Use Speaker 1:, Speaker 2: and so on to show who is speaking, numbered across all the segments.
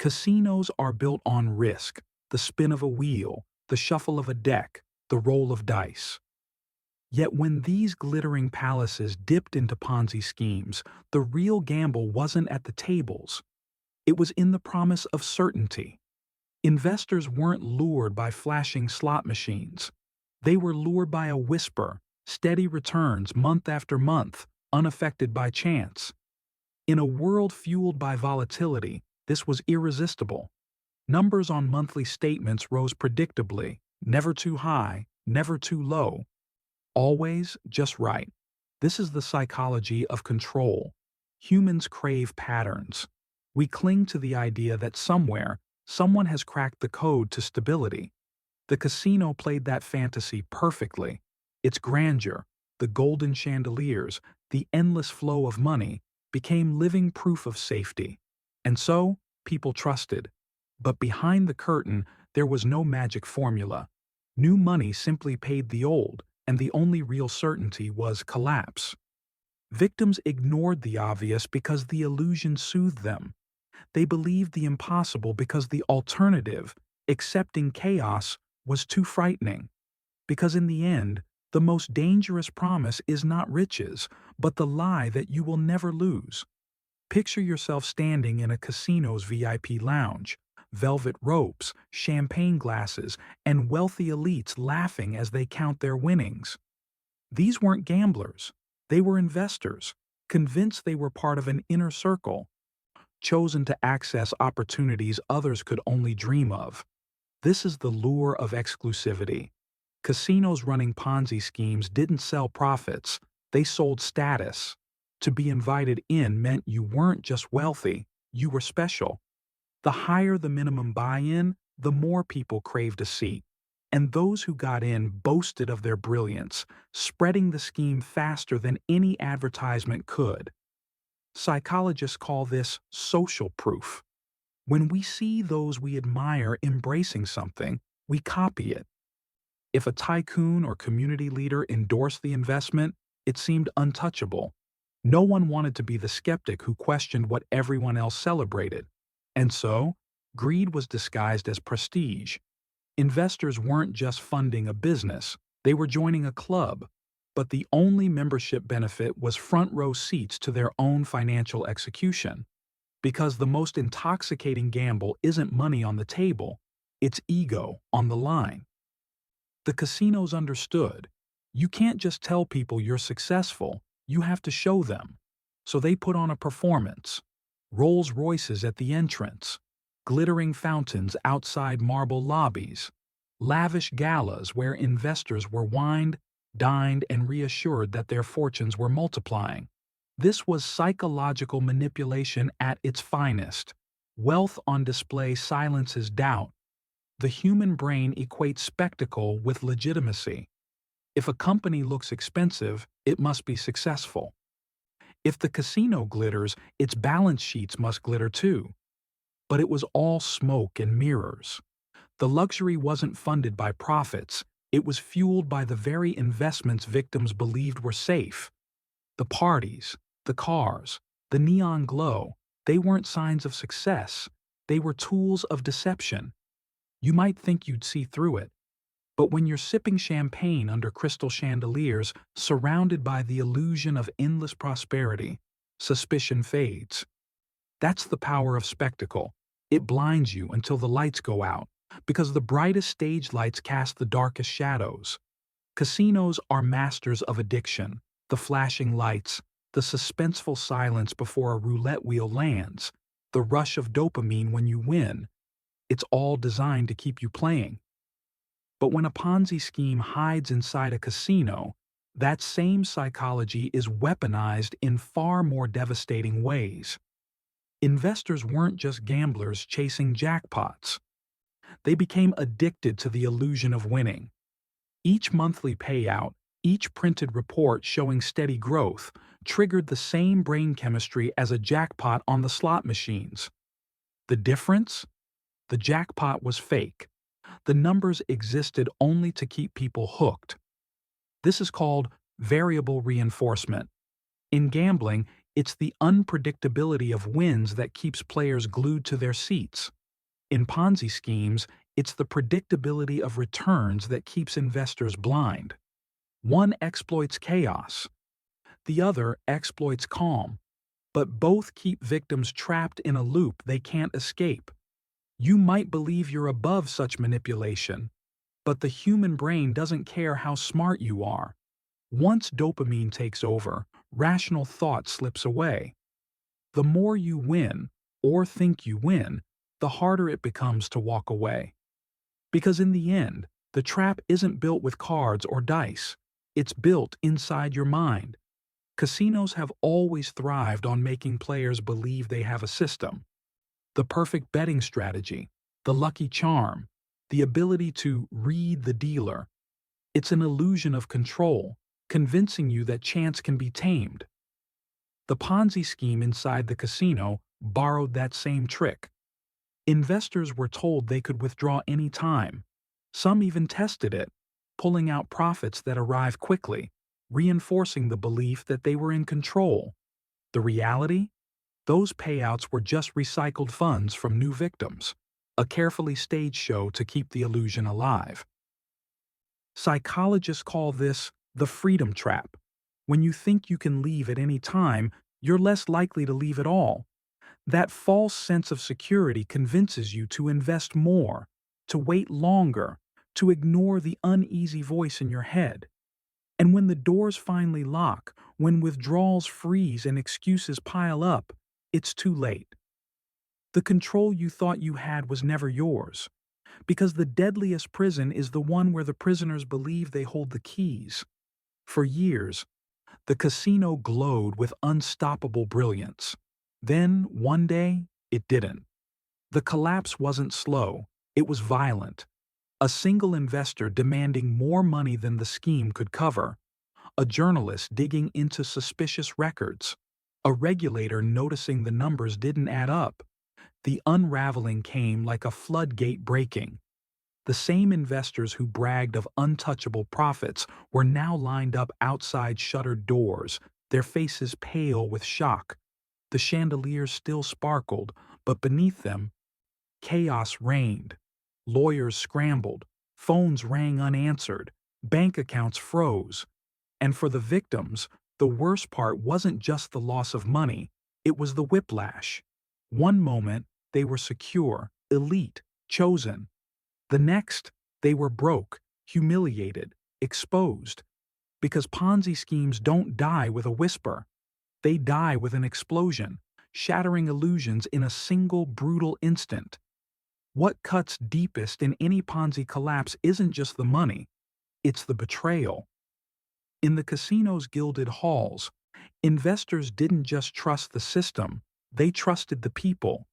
Speaker 1: Casinos are built on risk, the spin of a wheel, the shuffle of a deck, the roll of dice. Yet when these glittering palaces dipped into Ponzi schemes, the real gamble wasn't at the tables. It was in the promise of certainty. Investors weren't lured by flashing slot machines. They were lured by a whisper, steady returns month after month, unaffected by chance. In a world fueled by volatility, this was irresistible. Numbers on monthly statements rose predictably, never too high, never too low, always just right. This is the psychology of control. Humans crave patterns. We cling to the idea that somewhere, someone has cracked the code to stability. The casino played that fantasy perfectly. Its grandeur, the golden chandeliers, the endless flow of money, became living proof of safety. And so, people trusted. But behind the curtain, there was no magic formula. New money simply paid the old, and the only real certainty was collapse. Victims ignored the obvious because the illusion soothed them. They believed the impossible because the alternative, accepting chaos, was too frightening. Because in the end, the most dangerous promise is not riches, but the lie that you will never lose. Picture yourself standing in a casino's VIP lounge, velvet ropes, champagne glasses, and wealthy elites laughing as they count their winnings. These weren't gamblers. They were investors, convinced they were part of an inner circle, chosen to access opportunities others could only dream of. This is the lure of exclusivity. Casinos running Ponzi schemes didn't sell profits, they sold status. To be invited in meant you weren't just wealthy, you were special. The higher the minimum buy-in, the more people craved a seat. And those who got in boasted of their brilliance, spreading the scheme faster than any advertisement could. Psychologists call this social proof. When we see those we admire embracing something, we copy it. If a tycoon or community leader endorsed the investment, it seemed untouchable. No one wanted to be the skeptic who questioned what everyone else celebrated. And so, greed was disguised as prestige. Investors weren't just funding a business, they were joining a club. But the only membership benefit was front-row seats to their own financial execution. Because the most intoxicating gamble isn't money on the table, it's ego on the line. The casinos understood. You can't just tell people you're successful, you have to show them. So they put on a performance. Rolls Royces at the entrance, glittering fountains outside marble lobbies, lavish galas where investors were wined, dined, and reassured that their fortunes were multiplying. This was psychological manipulation at its finest. Wealth on display silences doubt. The human brain equates spectacle with legitimacy. If a company looks expensive, it must be successful. If the casino glitters, its balance sheets must glitter too. But it was all smoke and mirrors. The luxury wasn't funded by profits, it was fueled by the very investments victims believed were safe. The parties, the cars, the neon glow, they weren't signs of success, they were tools of deception. You might think you'd see through it. But when you're sipping champagne under crystal chandeliers, surrounded by the illusion of endless prosperity, suspicion fades. That's the power of spectacle. It blinds you until the lights go out, because the brightest stage lights cast the darkest shadows. Casinos are masters of addiction, the flashing lights, the suspenseful silence before a roulette wheel lands, the rush of dopamine when you win. It's all designed to keep you playing. But when a Ponzi scheme hides inside a casino, that same psychology is weaponized in far more devastating ways. Investors weren't just gamblers chasing jackpots. They became addicted to the illusion of winning. Each monthly payout, each printed report showing steady growth, triggered the same brain chemistry as a jackpot on the slot machines. The difference? The jackpot was fake. The numbers existed only to keep people hooked. This is called variable reinforcement. In gambling, It's the unpredictability of wins that keeps players glued to their seats. In Ponzi schemes, it's the predictability of returns that keeps investors blind. One exploits chaos, the other exploits calm, but both keep victims trapped in a loop they can't escape. You might believe you're above such manipulation, but the human brain doesn't care how smart you are. Once dopamine takes over, rational thought slips away. The more you win, or think you win, the harder it becomes to walk away. Because in the end, the trap isn't built with cards or dice. It's built inside your mind. Casinos have always thrived on making players believe they have a system. The perfect betting strategy, the lucky charm, the ability to read the dealer. It's an illusion of control, convincing you that chance can be tamed. The Ponzi scheme inside the casino borrowed that same trick. Investors were told they could withdraw any time. Some even tested it, pulling out profits that arrived quickly, reinforcing the belief that they were in control. The reality? Those payouts were just recycled funds from new victims, a carefully staged show to keep the illusion alive. Psychologists call this the freedom trap. When you think you can leave at any time, you're less likely to leave at all. That false sense of security convinces you to invest more, to wait longer, to ignore the uneasy voice in your head. And when the doors finally lock, when withdrawals freeze and excuses pile up, it's too late. The control you thought you had was never yours, because the deadliest prison is the one where the prisoners believe they hold the keys. For years, the casino glowed with unstoppable brilliance. Then, one day, it didn't. The collapse wasn't slow, it was violent. A single investor demanding more money than the scheme could cover, a journalist digging into suspicious records, a regulator noticing the numbers didn't add up. The unraveling came like a floodgate breaking. The same investors who bragged of untouchable profits were now lined up outside shuttered doors, their faces pale with shock. The chandeliers still sparkled, but beneath them, chaos reigned. Lawyers scrambled, phones rang unanswered, bank accounts froze. And for the victims, the worst part wasn't just the loss of money, it was the whiplash. One moment, they were secure, elite, chosen. The next, they were broke, humiliated, exposed. Because Ponzi schemes don't die with a whisper. They die with an explosion, shattering illusions in a single brutal instant. What cuts deepest in any Ponzi collapse isn't just the money, it's the betrayal. In the casino's gilded halls, investors didn't just trust the system, they trusted the people.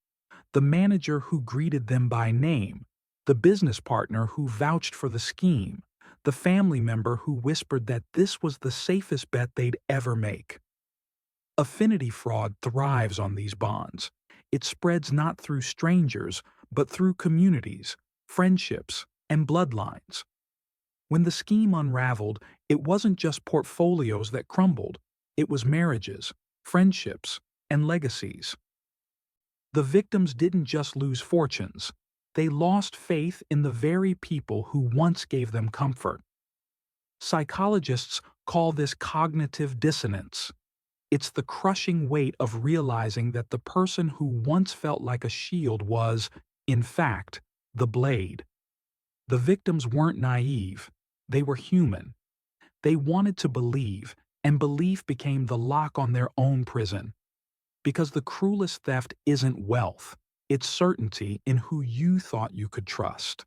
Speaker 1: The manager who greeted them by name, the business partner who vouched for the scheme, the family member who whispered that this was the safest bet they'd ever make. Affinity fraud thrives on these bonds. It spreads not through strangers, but through communities, friendships, and bloodlines. When the scheme unraveled, it wasn't just portfolios that crumbled, it was marriages, friendships, and legacies. The victims didn't just lose fortunes, they lost faith in the very people who once gave them comfort. Psychologists call this cognitive dissonance. It's the crushing weight of realizing that the person who once felt like a shield was, in fact, the blade. The victims weren't naive, they were human. They wanted to believe, and belief became the lock on their own prison. Because the cruelest theft isn't wealth, it's certainty in who you thought you could trust.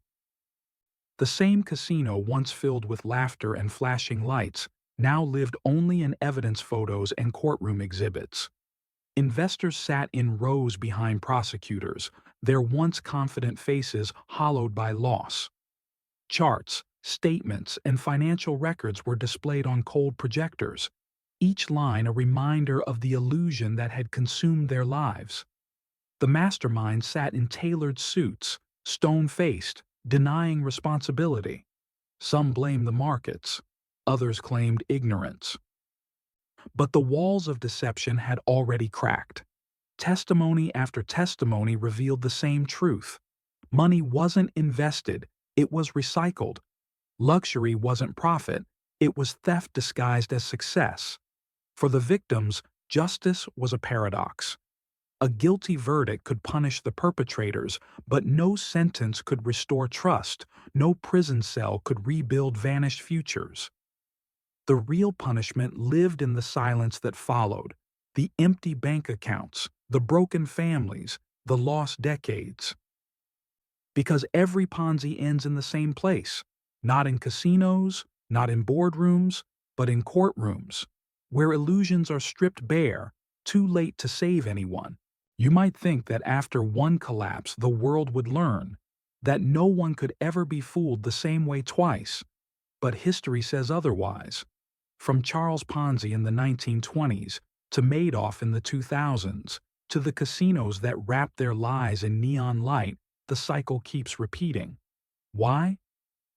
Speaker 1: The same casino once filled with laughter and flashing lights now lived only in evidence photos and courtroom exhibits. Investors sat in rows behind prosecutors, their once confident faces hollowed by loss. Charts, statements, and financial records were displayed on cold projectors, each line a reminder of the illusion that had consumed their lives. The mastermind sat in tailored suits, stone-faced, denying responsibility. Some blamed the markets, others claimed ignorance. But the walls of deception had already cracked. Testimony after testimony revealed the same truth. Money wasn't invested, it was recycled. Luxury wasn't profit, it was theft disguised as success. For the victims, justice was a paradox. A guilty verdict could punish the perpetrators, but no sentence could restore trust, no prison cell could rebuild vanished futures. The real punishment lived in the silence that followed, the empty bank accounts, the broken families, the lost decades. Because every Ponzi ends in the same place, not in casinos, not in boardrooms, but in courtrooms, where illusions are stripped bare, too late to save anyone. You might think that after one collapse the world would learn, that no one could ever be fooled the same way twice, but history says otherwise. From Charles Ponzi in the 1920s, to Madoff in the 2000s, to the casinos that wrap their lies in neon light, the cycle keeps repeating. Why?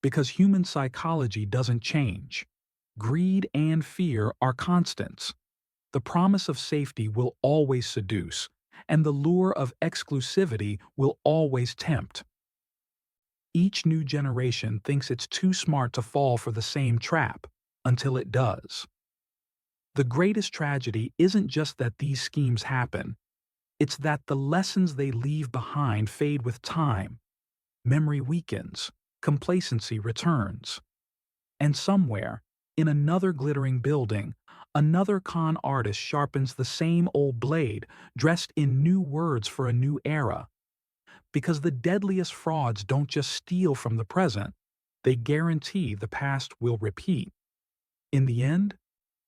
Speaker 1: Because human psychology doesn't change. Greed and fear are constants. The promise of safety will always seduce, and the lure of exclusivity will always tempt. Each new generation thinks it's too smart to fall for the same trap, until it does. The greatest tragedy isn't just that these schemes happen, it's that the lessons they leave behind fade with time. Memory weakens, complacency returns. And somewhere, in another glittering building, another con artist sharpens the same old blade, dressed in new words for a new era. Because the deadliest frauds don't just steal from the present, they guarantee the past will repeat. In the end,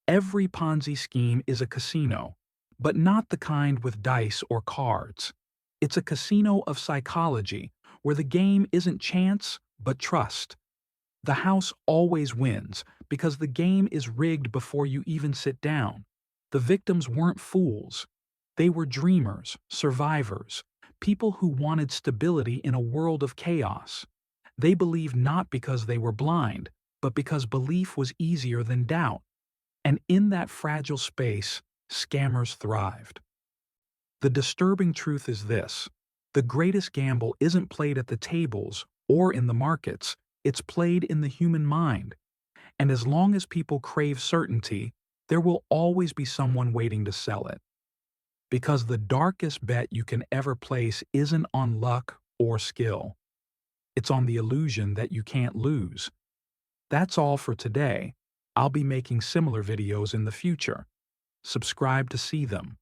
Speaker 1: every Ponzi scheme is a casino, but not the kind with dice or cards. It's a casino of psychology, where the game isn't chance, but trust. The house always wins because the game is rigged before you even sit down. The victims weren't fools. They were dreamers, survivors, people who wanted stability in a world of chaos. They believed not because they were blind, but because belief was easier than doubt. And in that fragile space, scammers thrived. The disturbing truth is this: the greatest gamble isn't played at the tables or in the markets, it's played in the human mind. And as long as people crave certainty, there will always be someone waiting to sell it. Because the darkest bet you can ever place isn't on luck or skill. It's on the illusion that you can't lose. That's all for today. I'll be making similar videos in the future. Subscribe to see them.